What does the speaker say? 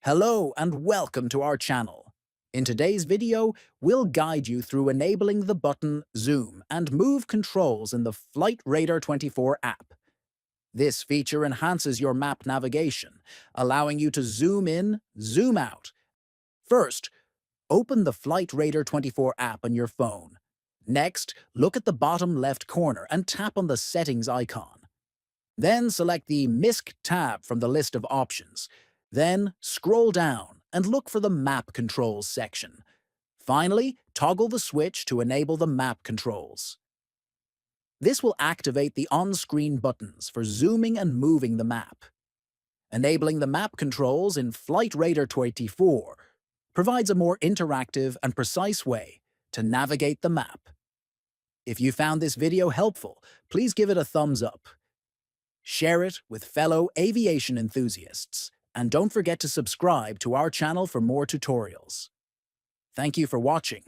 Hello and welcome to our channel. In today's video, we'll guide you through enabling the button Zoom and Move controls in the Flightradar24 app. This feature enhances your map navigation, allowing you to zoom in, zoom out. First, open the Flightradar24 app on your phone. Next, look at the bottom left corner and tap on the Settings icon. Then select the MISC tab from the list of options. Then scroll down and look for the Map Controls section. Finally, toggle the switch to enable the map controls. This will activate the on-screen buttons for zooming and moving the map. Enabling the map controls in Flightradar24 provides a more interactive and precise way to navigate the map. If you found this video helpful, please give it a thumbs up. Share it with fellow aviation enthusiasts, and don't forget to subscribe to our channel for more tutorials. Thank you for watching,